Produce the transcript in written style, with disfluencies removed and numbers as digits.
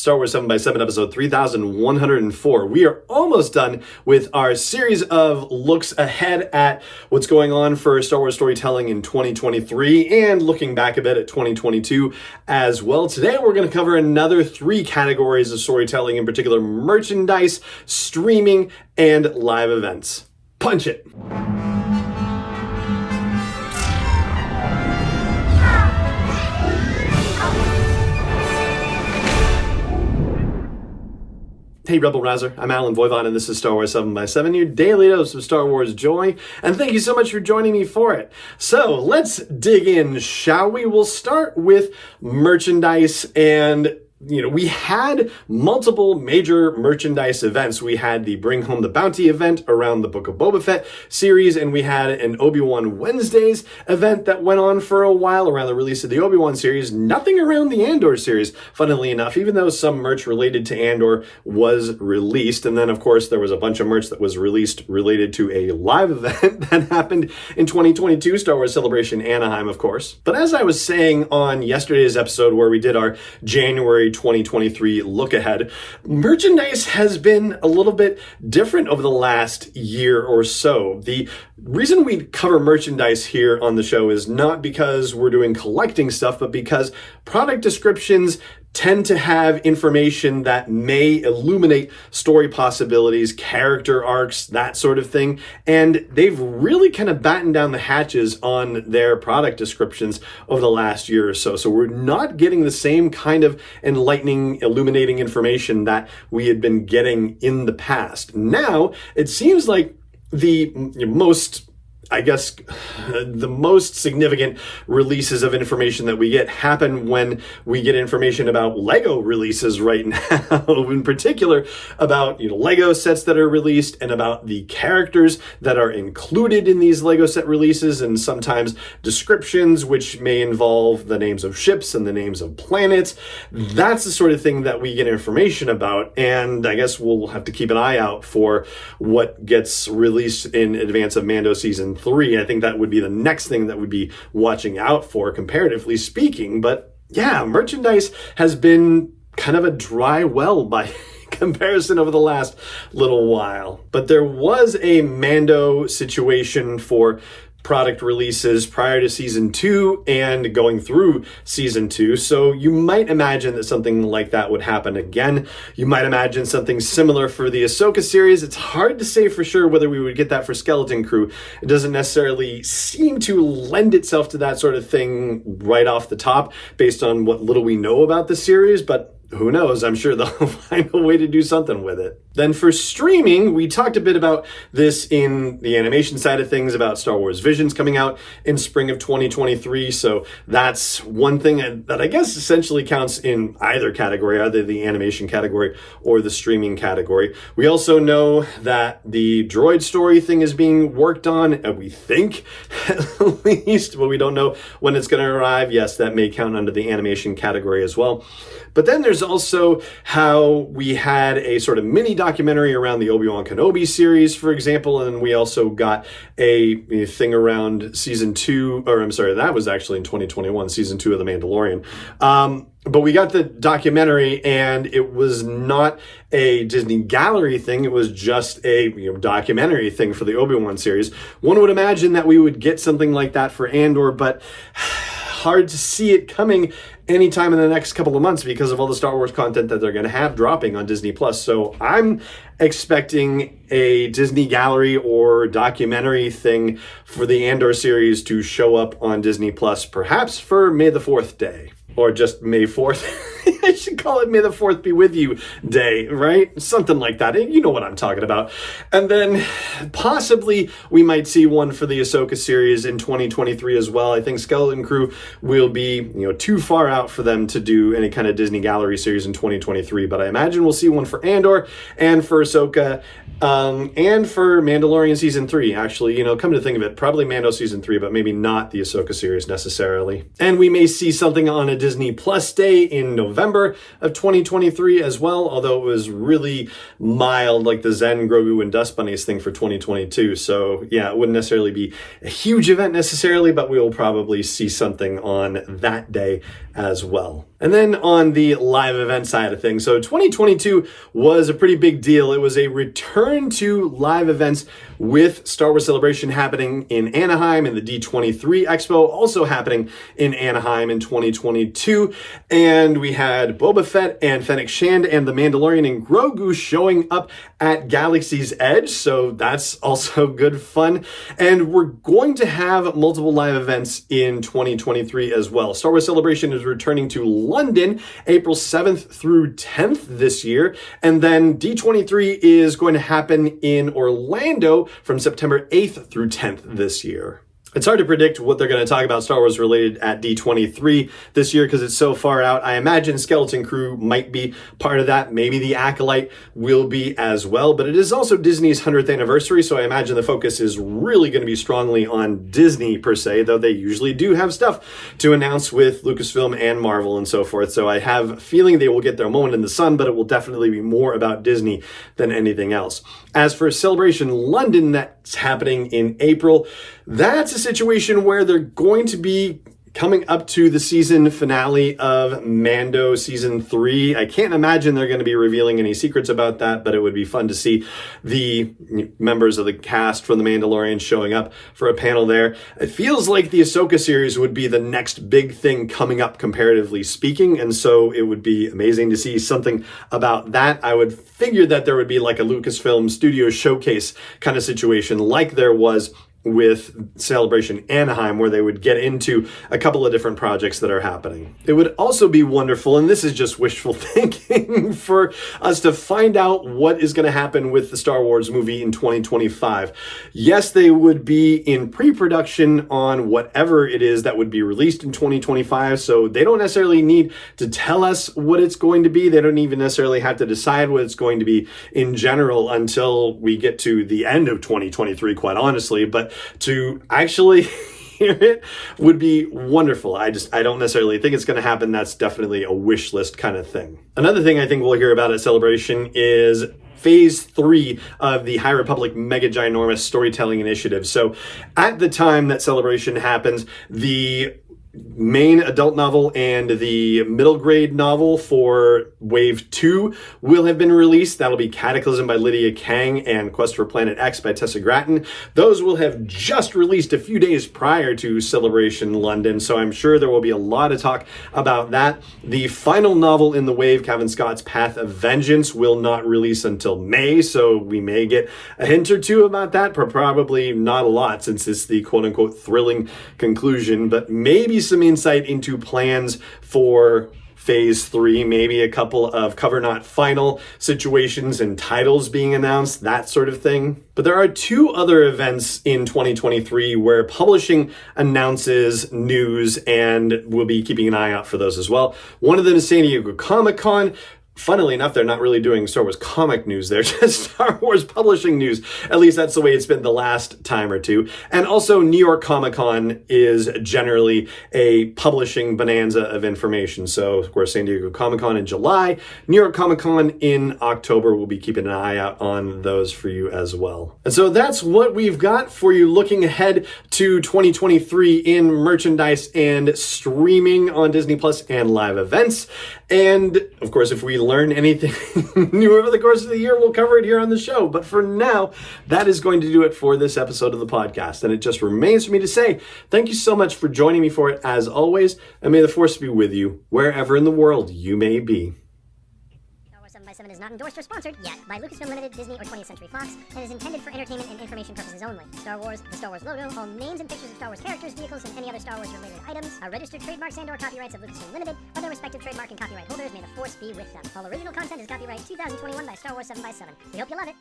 Star Wars 7x7 episode 3104. We are almost done with our series of looks ahead at what's going on for Star Wars storytelling in 2023 and looking back a bit at 2022 as well. Today we're going to cover another 3 categories of storytelling, in particular merchandise, streaming, and live events. Punch it! Hey Rebel Rouser, I'm Alan Voivod and this is Star Wars 7x7, your daily dose of Star Wars joy, and thank you so much for joining me for it. So let's dig in, shall we? We'll start with merchandise, and we had multiple major merchandise events. We had the Bring Home the Bounty event around the Book of Boba Fett series, and we had an Obi-Wan Wednesdays event that went on for a while around the release of the Obi-Wan series. Nothing around the Andor series, funnily enough, even though some merch related to Andor was released. And then, of course, there was a bunch of merch that was released related to a live event that happened in 2022, Star Wars Celebration Anaheim, of course. But as I was saying on yesterday's episode where we did our January 2023 look ahead, merchandise has been a little bit different over the last year or so. The reason we cover merchandise here on the show is not because we're doing collecting stuff, but because product descriptions tend to have information that may illuminate story possibilities, character arcs, that sort of thing. And they've really kind of battened down the hatches on their product descriptions over the last year or so. So we're not getting the same kind of enlightening, illuminating information that we had been getting in the past. Now, it seems like the most significant releases of information that we get happen when we get information about Lego releases right now, in particular about Lego sets that are released and about the characters that are included in these Lego set releases, and sometimes descriptions which may involve the names of ships and the names of planets. That's the sort of thing that we get information about, and I guess we'll have to keep an eye out for what gets released in advance of Mando Season 3. I think that would be the next thing that we'd be watching out for, comparatively speaking. But yeah, merchandise has been kind of a dry well by comparison over the last little while. But there was a Mando situation for product releases prior to season 2 and going through season 2. So you might imagine that something like that would happen again. You might imagine something similar for the Ahsoka series. It's hard to say for sure whether we would get that for Skeleton Crew. It doesn't necessarily seem to lend itself to that sort of thing right off the top based on what little we know about the series, but who knows? I'm sure they'll find a way to do something with it. Then for streaming, we talked a bit about this in the animation side of things, about Star Wars Visions coming out in spring of 2023. So that's one thing that I guess essentially counts in either category, either the animation category or the streaming category. We also know that the droid story thing is being worked on, we think at least, but we don't know when it's going to arrive. Yes, that may count under the animation category as well. But then there's also how we had a sort of mini documentary around the Obi-Wan Kenobi series, for example, and we also got a thing around season 2, or I'm sorry, that was actually in 2021, season 2 of The Mandalorian. But we got the documentary, and it was not a Disney Gallery thing. It was just a documentary thing for the Obi-Wan series. One would imagine that we would get something like that for Andor, but hard to see it coming anytime in the next couple of months because of all the Star Wars content that they're going to have dropping on Disney+. So I'm expecting a Disney Gallery or documentary thing for the Andor series to show up on Disney+, perhaps for May the 4th day. Or just May 4th. I should call it May the 4th be with you day, right? Something like that. You know what I'm talking about. And then possibly we might see one for the Ahsoka series in 2023 as well. I think Skeleton Crew will be, too far out for them to do any kind of Disney Gallery series in 2023. But I imagine we'll see one for Andor and for Ahsoka and for Mandalorian Season 3. Actually, come to think of it, probably Mando Season 3, but maybe not the Ahsoka series necessarily. And we may see something on a Disney Plus day in November of 2023 as well, although it was really mild, like the Zen, Grogu, and Dust Bunnies thing for 2022. So yeah, it wouldn't necessarily be a huge event necessarily, but we will probably see something on that day as well. And then on the live event side of things, so 2022 was a pretty big deal. It was a return to live events with Star Wars Celebration happening in Anaheim and the D23 Expo also happening in Anaheim in 2022. And we had Boba Fett and Fennec Shand and the Mandalorian and Grogu showing up at Galaxy's Edge. So that's also good fun. And we're going to have multiple live events in 2023 as well. Star Wars Celebration is returning to London, April 7th through 10th this year. And then D23 is going to happen in Orlando from September 8th through 10th this year. It's hard to predict what they're going to talk about Star Wars related at D23 this year because it's so far out. I imagine Skeleton Crew might be part of that. Maybe the Acolyte will be as well. But it is also Disney's 100th anniversary, so I imagine the focus is really going to be strongly on Disney per se, though they usually do have stuff to announce with Lucasfilm and Marvel and so forth. So I have a feeling they will get their moment in the sun, but it will definitely be more about Disney than anything else. As for Celebration London, that's happening in April, that's a situation where they're going to be coming up to the season finale of Mando Season 3. I can't imagine they're going to be revealing any secrets about that, but it would be fun to see the members of the cast from The Mandalorian showing up for a panel there. It feels like the Ahsoka series would be the next big thing coming up, comparatively speaking, and so it would be amazing to see something about that. I would figure that there would be like a Lucasfilm Studio showcase kind of situation like there was with Celebration Anaheim, where they would get into a couple of different projects that are happening. It would also be wonderful, and this is just wishful thinking, for us to find out what is going to happen with the Star Wars movie in 2025. Yes, they would be in pre-production on whatever it is that would be released in 2025, so they don't necessarily need to tell us what it's going to be. They don't even necessarily have to decide what it's going to be in general until we get to the end of 2023, quite honestly, but to actually hear it would be wonderful. I don't necessarily think it's going to happen. That's definitely a wish list kind of thing. Another thing I think we'll hear about at Celebration is Phase 3 of the High Republic Mega Ginormous Storytelling Initiative. So at the time that Celebration happens, the main adult novel and the middle grade novel for Wave 2 will have been released. That'll be Cataclysm by Lydia Kang and Quest for Planet X by Tessa Gratton. Those will have just released a few days prior to Celebration London, so I'm sure there will be a lot of talk about that. The final novel in the wave, Cavan Scott's Path of Vengeance, will not release until May, so we may get a hint or two about that, but probably not a lot since it's the quote-unquote thrilling conclusion, but maybe some insight into plans for Phase 3, maybe a couple of cover not final situations and titles being announced, that sort of thing. But there are two other events in 2023 where publishing announces news, and we'll be keeping an eye out for those as well. One of them is San Diego Comic-Con. Funnily enough, they're not really doing Star Wars comic news. They're just Star Wars publishing news. At least that's the way it's been the last time or two. And also, New York Comic Con is generally a publishing bonanza of information. So, of course, San Diego Comic Con in July, New York Comic Con in October. We'll be keeping an eye out on those for you as well. And so that's what we've got for you looking ahead to 2023 in merchandise and streaming on Disney Plus and live events. And, of course, if we learn anything new over the course of the year, we'll cover it here on the show. But for now, that is going to do it for this episode of the podcast. And it just remains for me to say thank you so much for joining me for it, as always. And may the Force be with you wherever in the world you may be. 7 is not endorsed or sponsored yet by Lucasfilm Limited, Disney, or 20th Century Fox, and is intended for entertainment and information purposes only. Star Wars, the Star Wars logo, all names and pictures of Star Wars characters, vehicles, and any other Star Wars-related items are registered trademarks and/or copyrights of Lucasfilm Limited, or their respective trademark and copyright holders. May the Force be with them. All original content is copyright 2021 by Star Wars 7x7. We hope you love it.